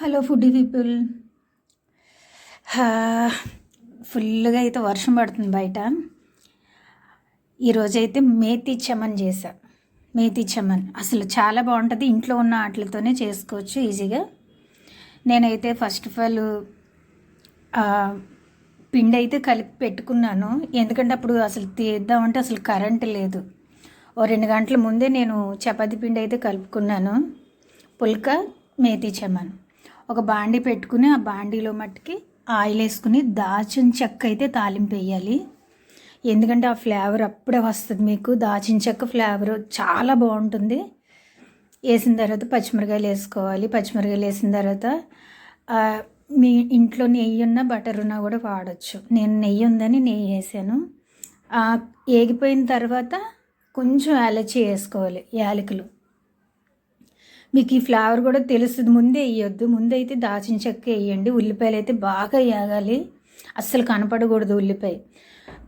Hello foodie people. ఫుల్గా అయితే వర్షం పడుతుంది బయట. ఈరోజైతే మేతి చమన్ చేసా. మేతి చమన్ అసలు చాలా బాగుంటుంది. ఇంట్లో ఉన్న వాటితోనే చేసుకోవచ్చు ఈజీగా. నేనైతే ఫస్ట్ ఆఫ్ ఆల్ పిండి అయితే కలిపి పెట్టుకున్నాను. ఎందుకంటే అప్పుడు అసలు తీద్దామంటే అసలు కరెంట్ లేదు. ఓ 2 గంటల ముందే నేను చపాతీ పిండి అయితే కలుపుకున్నాను. పుల్కా మేతి చమన్ ఒక బాండీ పెట్టుకుని ఆ బాండీలో మట్టుకి ఆయిల్ వేసుకుని దాచిన చెక్క అయితే తాలింపు వేయాలి. ఎందుకంటే ఆ ఫ్లేవర్ అప్పుడే వస్తుంది మీకు. దాచిన చెక్క ఫ్లేవర్ చాలా బాగుంటుంది. వేసిన తర్వాత పచ్చిమిరకాయలు వేసుకోవాలి. పచ్చిమిరకాయలు వేసిన తర్వాత మీ ఇంట్లో నెయ్యి ఉన్న బటర్ ఉన్నా కూడా వాడచ్చు. నేను నెయ్యి ఉందని నెయ్యి వేసాను. ఏగిపోయిన తర్వాత కొంచెం యాలచి వేసుకోవాలి, యాలకులు. మీకు ఈ ఫ్లేవర్ కూడా తెలుస్తుంది. ముందే వేయొద్దు, ముందే అయితే దాచిన చెక్క వేయండి. ఉల్లిపాయలు అయితే బాగా వేగాలి, అస్సలు కనపడకూడదు ఉల్లిపాయ.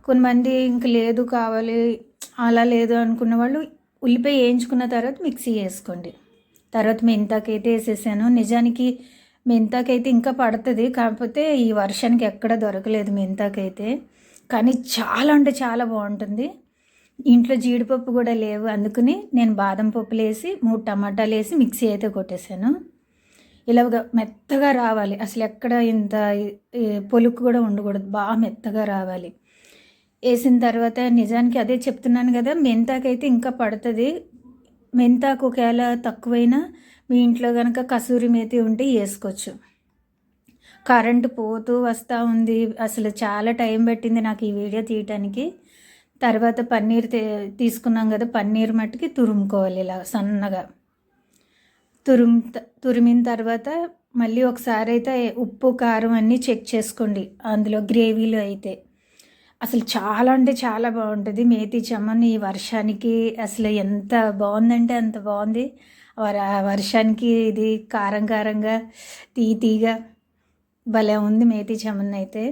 కొంతమంది ఇంక లేదు కావాలి అలా లేదు అనుకున్న వాళ్ళు ఉల్లిపాయ వేయించుకున్న తర్వాత మిక్సీ వేసుకోండి. తర్వాత మెంతాకైతే వేసేసాను. నిజానికి మెంతాకైతే ఇంకా పడుతుంది, కాకపోతే ఈ వర్షానికి ఎక్కడ దొరకలేదు మెంతాకైతే. కానీ చాలా అంటే చాలా బాగుంటుంది. ఇంట్లో జీడిపప్పు కూడా లేవు, అందుకని నేను బాదం పప్పులు వేసి 3 టమాటాలు వేసి మిక్సీ అయితే కొట్టేశాను. ఇలాగ మెత్తగా రావాలి, అసలు ఎక్కడ ఇంత పొలుకు కూడా ఉండకూడదు, బాగా మెత్తగా రావాలి. వేసిన తర్వాత నిజానికి అదే చెప్తున్నాను కదా, మెంతాకైతే ఇంకా పడుతుంది. మెంతాకు ఒకవేళ తక్కువైనా మీ ఇంట్లో కనుక కసూరి మేతి ఉంటే వేసుకోవచ్చు. కరెంటు పోతూ వస్తూ ఉంది, అసలు చాలా టైం పట్టింది నాకు ఈ వీడియో తీయటానికి. తర్వాత పన్నీర్ తీసుకున్నాం కదా, పన్నీర్ మట్టుకి తురుముకోవాలి ఇలా సన్నగా. తురిమిన తర్వాత మళ్ళీ ఒకసారి అయితే ఉప్పు కారం అన్నీ చెక్ చేసుకోండి అందులో గ్రేవీలో అయితే. అసలు చాలా అంటే చాలా బాగుంటుంది మేతి చమన్. ఈ వర్షానికి అసలు ఎంత బాగుందంటే అంత బాగుంది. వర్షానికి ఇది కారం కారంగా తీగా భలే ఉంది మేతి చమన్ అయితే.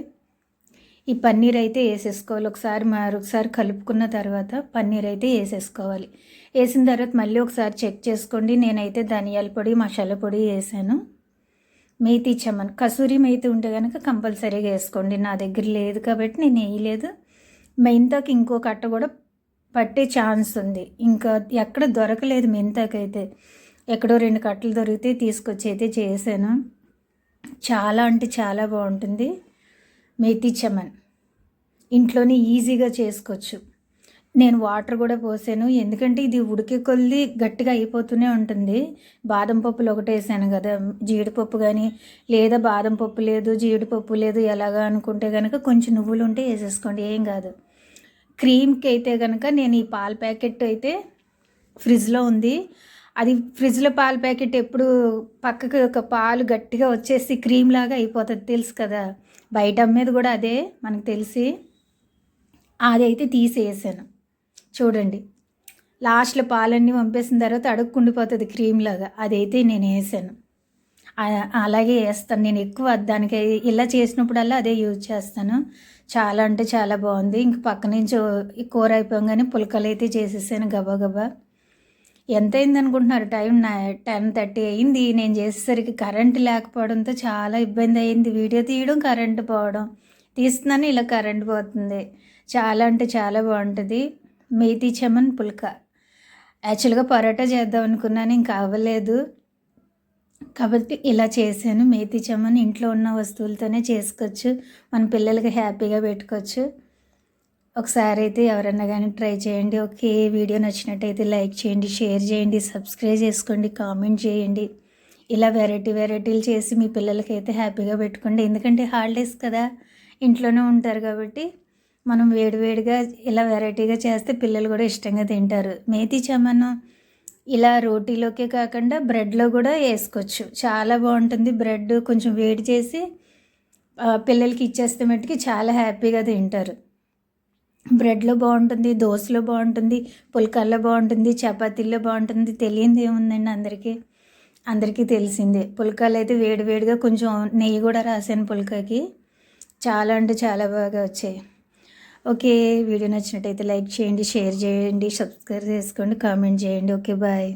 ఈ పన్నీర్ అయితే వేసేసుకోవాలి. మరొకసారి కలుపుకున్న తర్వాత పన్నీర్ అయితే వేసేసుకోవాలి. వేసిన తర్వాత మళ్ళీ ఒకసారి చెక్ చేసుకోండి. నేనైతే ధనియాల పొడి, మసాలా పొడి వేసాను. మేతి చమన్ కసూరి మేతి ఉంటే కనుక కంపల్సరీగా వేసుకోండి. నా దగ్గర లేదు కాబట్టి నేను వేయలేదు. మెంతాకు ఇంకో కట్ట కూడా పట్టే ఛాన్స్ ఉంది. ఇంకా ఎక్కడ దొరకలేదు మెంతాకైతే. ఎక్కడో 2 కట్టలు దొరికితే తీసుకొచ్చి అయితే చేశాను. చాలా అంటే చాలా బాగుంటుంది మేతి చమన్. ఇంట్లోనే ఈజీగా చేసుకోవచ్చు. నేను వాటర్ కూడా పోసాను, ఎందుకంటే ఇది ఉడికే కొద్ది గట్టిగా అయిపోతూనే ఉంటుంది. బాదం పప్పులు ఒకటి వేసాను కదా, జీడిపప్పు కానీ లేదా బాదం పప్పు లేదు జీడిపప్పు లేదు ఎలాగా అనుకుంటే కనుక కొంచెం నువ్వులు ఉంటే వేసేసుకోండి, ఏం కాదు. క్రీమ్కి అయితే కనుక నేను ఈ పాల ప్యాకెట్ అయితే ఫ్రిడ్జ్లో ఉంది. అది ఫ్రిడ్జ్లో పాల ప్యాకెట్ ఎప్పుడు పక్కకి ఒక పాలు గట్టిగా వచ్చేసి క్రీమ్ లాగా అయిపోతుంది, తెలుసు కదా. బయట అమ్మేది కూడా అదే మనకు తెలిసి. అదైతే తీసేసాను చూడండి. లాస్ట్లో పాలన్నీ పంపేసిన తర్వాత అడుక్కుండిపోతుంది క్రీమ్ లాగా. అదైతే నేను వేసాను, అలాగే వేస్తాను నేను ఎక్కువ. దానికి ఇలా చేసినప్పుడల్లా అదే యూజ్ చేస్తాను. చాలా అంటే చాలా బాగుంది. ఇంక పక్క నుంచి కూర అయిపోగానే పుల్కలు అయితే చేసేసాను గబా. ఎంత అయింది అనుకుంటున్నారు? టైం 10:30 అయింది. నేను చేసేసరికి కరెంటు లేకపోవడంతో చాలా ఇబ్బంది అయింది. వీడియో తీయడం, కరెంటు పోవడం. తీస్తున్నాను, ఇలా కరెంటు పోతుంది. చాలా అంటే చాలా బాగుంటుంది మేతి చమన్ పుల్కా. యాక్చువల్గా పరోటా చేద్దాం అనుకున్నాను, ఇంకా అవ్వలేదు కాబట్టి ఇలా చేశాను. మేతి చమన్ ఇంట్లో ఉన్న వస్తువులతోనే చేసుకోవచ్చు, మన పిల్లలకి హ్యాపీగా పెట్టుకోవచ్చు. ఒకసారి అయితే ఎవరన్నా కానీ ట్రై చేయండి. ఓకే, వీడియో నచ్చినట్టయితే లైక్ చేయండి, షేర్ చేయండి, సబ్స్క్రైబ్ చేసుకోండి, కామెంట్ చేయండి. ఇలా వెరైటీలు చేసి మీ పిల్లలకైతే హ్యాపీగా పెట్టుకోండి. ఎందుకంటే హాలిడేస్ కదా, ఇంట్లోనే ఉంటారు కాబట్టి మనం వేడివేడిగా ఇలా వెరైటీగా చేస్తే పిల్లలు కూడా ఇష్టంగా తింటారు. మేతి చమన్ ఇలా రోటీలోకే కాకుండా బ్రెడ్లో కూడా వేసుకోవచ్చు, చాలా బాగుంటుంది. బ్రెడ్ కొంచెం వేడి చేసి పిల్లలకి ఇచ్చేస్తే మట్టుకి చాలా హ్యాపీగా తింటారు. బ్రెడ్లో బాగుంటుంది, దోశలో బాగుంటుంది, పుల్కాల్లో బాగుంటుంది, చపాతీల్లో బాగుంటుంది. తెలియంది ఏముందండి, అందరికీ తెలిసిందే. పుల్కాలు అయితే వేడివేడిగా కొంచెం నెయ్యి కూడా రాశాను పుల్కాకి. చాలా అంటే చాలా బాగా వచ్చాయి. ఓకే, వీడియో నచ్చినట్టయితే లైక్ చేయండి, షేర్ చేయండి, సబ్స్క్రైబ్ చేసుకోండి, కామెంట్ చేయండి. Okay, bye.